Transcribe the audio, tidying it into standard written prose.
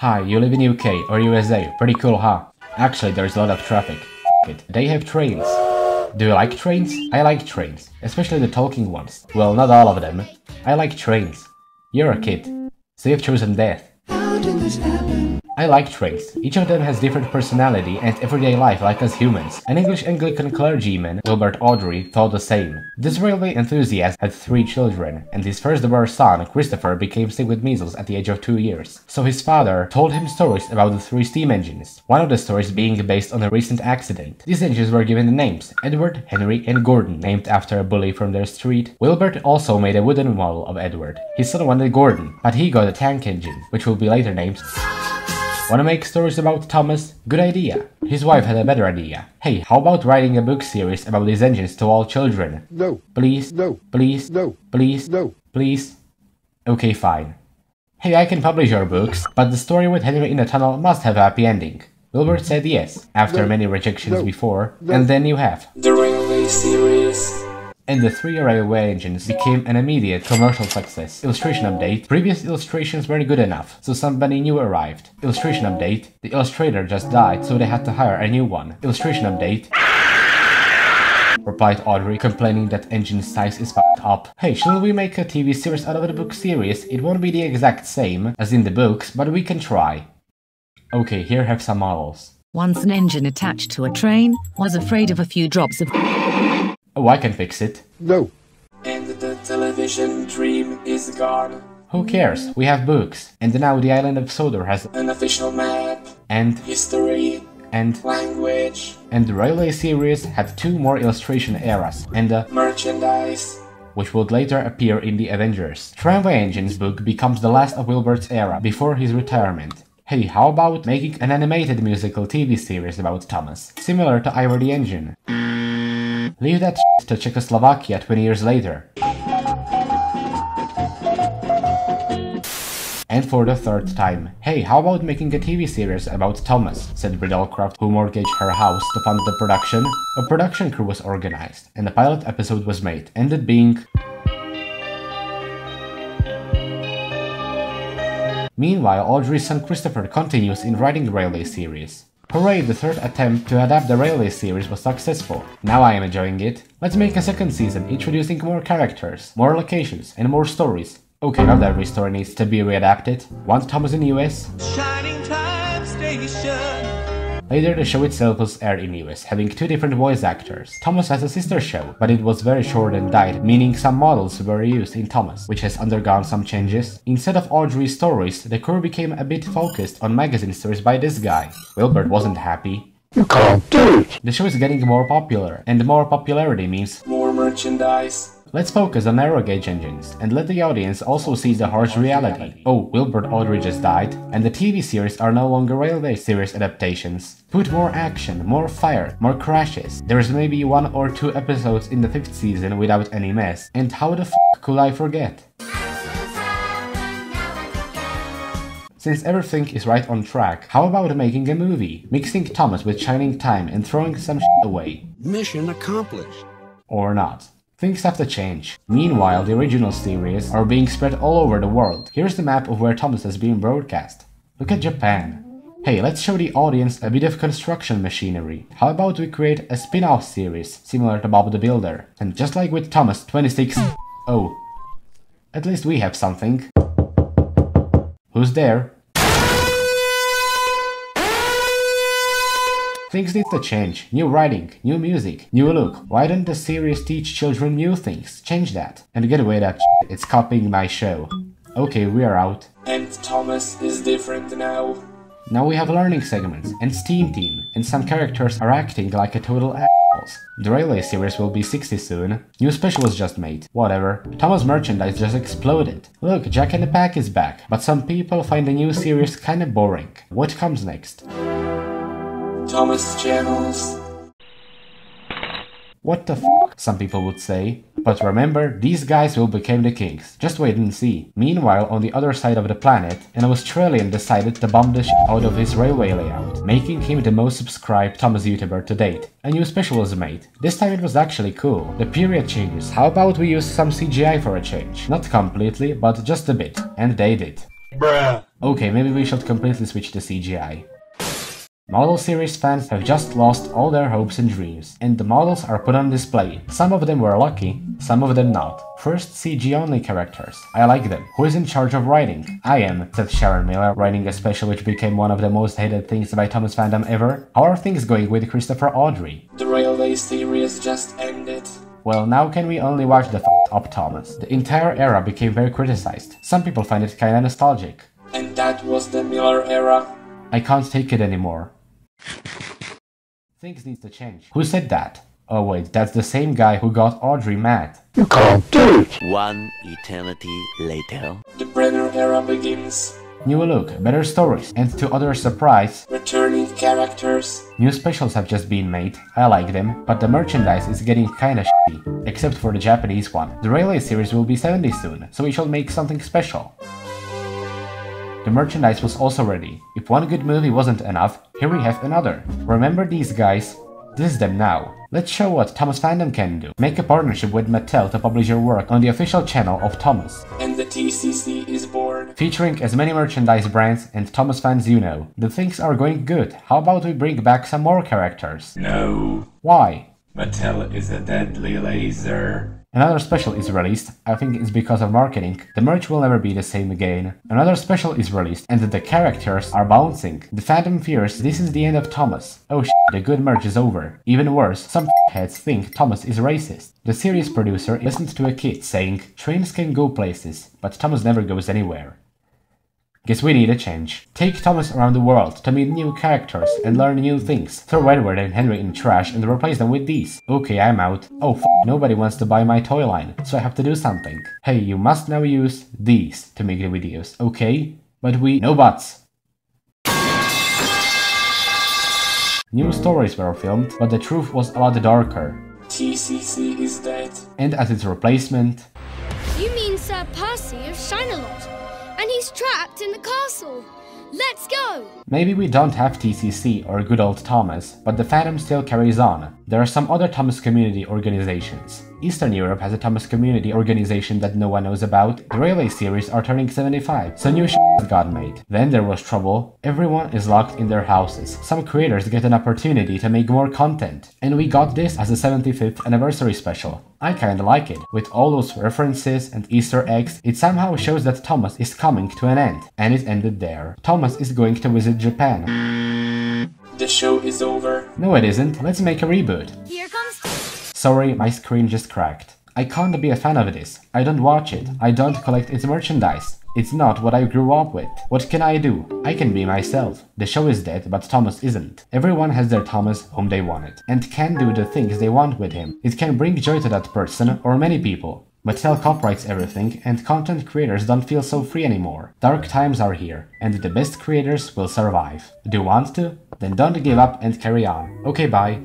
Hi, you live in UK or USA, pretty cool, huh? Actually, there's a lot of traffic. It. They have trains. Do you like trains? I like trains, especially the talking ones. Well, not all of them. I like trains. You're a kid, so you've chosen death. How did this happen? I like trains. Each of them has different personality and everyday life like us humans. An English Anglican clergyman, Wilbert Awdry, thought the same. This railway enthusiast had 3 children, and his firstborn son, Christopher, became sick with measles at the age of 2 years. So his father told him stories about the 3 steam engines, one of the stories being based on a recent accident. These engines were given the names Edward, Henry, and Gordon, named after a bully from their street. Wilbert also made a wooden model of Edward. His son wanted Gordon, but he got a tank engine, which will be later named. Wanna make stories about Thomas? Good idea. His wife had a better idea. Hey, how about writing a book series about these engines to all children? No. Please? No. Please? No. Please? No. Please? Okay, fine. Hey, I can publish your books, but the story with Henry in the tunnel must have a happy ending. Wilbert said yes, after many rejections before, and then you have the railway series. And the 3 railway engines became an immediate commercial success. Illustration update. Previous illustrations weren't good enough, so somebody new arrived. Illustration update. The illustrator just died, so they had to hire a new one. Illustration update. Replied Audrey, complaining that engine size is fucked up. Hey, shouldn't we make a TV series out of the book series? It won't be the exact same as in the books, but we can try. Okay, here have some models. Once an engine attached to a train was afraid of a few drops of... Oh, I can fix it. No. And the television dream is gone. Who cares? We have books. And now the island of Sodor has an official map. And history. And language. And the railway series had 2 more illustration eras. And merchandise, which would later appear in the Avengers. Tramway Engines book becomes the last of Wilbert's era before his retirement. Hey, how about making an animated musical TV series about Thomas, similar to Ivor the Engine? Leave that shit to Czechoslovakia 20 years later. And for the 3rd time, hey, how about making a TV series about Thomas, said Riddlecraft, who mortgaged her house to fund the production. A production crew was organized, and a pilot episode was made, ended being... Meanwhile, Audrey's son Christopher continues in writing the railway series. Hooray, the 3rd attempt to adapt the railway series was successful. Now I am enjoying it. Let's make a 2nd season, introducing more characters, more locations, and more stories. Okay, not every story needs to be readapted. Want Thomas in the US? Shining Time Station. Later, the show itself was aired in US, having 2 different voice actors. Thomas has a sister show, but it was very short and died, meaning some models were used in Thomas, which has undergone some changes. Instead of Audrey's stories, the crew became a bit focused on magazine stories by this guy. Wilbert wasn't happy. You can't do it. The show is getting more popular, and more popularity means more merchandise. Let's focus on narrow gauge engines, and let the audience also see the harsh reality. Oh, Wilbert Awdry just died, and the TV series are no longer railway series adaptations. Put more action, more fire, more crashes. There's maybe 1 or 2 episodes in the 5th season without any mess, and how the f could I forget? Since everything is right on track, how about making a movie? Mixing Thomas with Shining Time and throwing some shit away. Mission accomplished. Or not. Things have to change. Meanwhile, the original series are being spread all over the world. Here's the map of where Thomas has been broadcast. Look at Japan. Hey, let's show the audience a bit of construction machinery. How about we create a spin-off series, similar to Bob the Builder? And just like with Thomas 26... Oh. At least we have something. Who's there? Things need to change. New writing, new music, new look. Why don't the series teach children new things? Change that. And get away that shit. It's copying my show. Okay, we are out. And Thomas is different now. Now we have learning segments, and Steam Team, and some characters are acting like a total assholes. The railway series will be 60 soon. New special was just made. Whatever. Thomas merchandise just exploded. Look, Jack in the Pack is back, but some people find the new series kinda boring. What comes next? Thomas channels. What the f***, some people would say. But remember, these guys will become the kings. Just wait and see. Meanwhile, on the other side of the planet, an Australian decided to bomb the shit out of his railway layout, making him the most subscribed Thomas YouTuber to date. A new special was made. This time it was actually cool. The period changes. How about we use some CGI for a change? Not completely, but just a bit. And they did. Bruh. Okay, maybe we should completely switch to CGI. Model series fans have just lost all their hopes and dreams, and the models are put on display. Some of them were lucky, some of them not. First, CG-only characters. I like them. Who is in charge of writing? I am, said Sharon Miller, writing a special which became one of the most hated things by Thomas fandom ever. How are things going with Christopher Audrey? The railway series just ended. Well, now can we only watch the up Thomas? The entire era became very criticized. Some people find it kinda nostalgic. And that was the Miller era. I can't take it anymore. Things need to change. Who said that? Oh wait, that's the same guy who got Audrey mad. You can't do it. One eternity later. The Brenner era begins. New look, better stories, and to other surprise, Returning characters. new specials have just been made. I like them, but the merchandise is getting kinda shitty, except for the Japanese one. The Railway series will be 70 soon, so we shall make something special. The merchandise was also ready. If one good movie wasn't enough, here we have another. Remember these guys? This is them now. Let's show what Thomas fandom can do. Make a partnership with Mattel to publish your work on the official channel of Tomas. And the TCC is born. Featuring as many merchandise brands and Thomas fans you know. The things are going good. How about we bring back some more characters? No. Why? Mattel is a deadly laser. Another special is released. I think it's because of marketing. The merch will never be the same again. Another special is released and the characters are bouncing. The fandom fears this is the end of Thomas. Oh shit, the good merch is over. Even worse, some heads think Thomas is racist. The series producer listened to a kid saying, trains can go places, but Thomas never goes anywhere. Guess we need a change. Take Thomas around the world to meet new characters and learn new things. Throw Edward and Henry in trash and replace them with these. Okay, I'm out. Oh nobody wants to buy my toy line, so I have to do something. Hey, you must now use these to make the videos, okay? But no buts. New stories were filmed, but the truth was a lot darker. TCC is dead. And as its replacement... You mean Sir Percy of Shinealot? And he's trapped in the castle. Let's go! Maybe we don't have TCC or good old Thomas, but the fandom still carries on. There are some other Thomas community organizations. Eastern Europe has a Thomas community organization that no one knows about. The Railway series are turning 75, so new shit got made. Then there was trouble. Everyone is locked in their houses. Some creators get an opportunity to make more content. And we got this as a 75th anniversary special. I kinda like it. With all those references and Easter eggs, it somehow shows that Thomas is coming to an end. And it ended there. Thomas is going to visit Japan. The show is over. No it isn't. Let's make a reboot. Here comes... Sorry, my screen just cracked. I can't be a fan of this. I don't watch it. I don't collect its merchandise. It's not what I grew up with. What can I do? I can be myself. The show is dead, but Thomas isn't. Everyone has their Thomas whom they wanted, and can do the things they want with him. It can bring joy to that person, or many people. Mattel copyrights everything, and content creators don't feel so free anymore. Dark times are here, and the best creators will survive. Do you want to? Then don't give up and carry on. Okay, bye.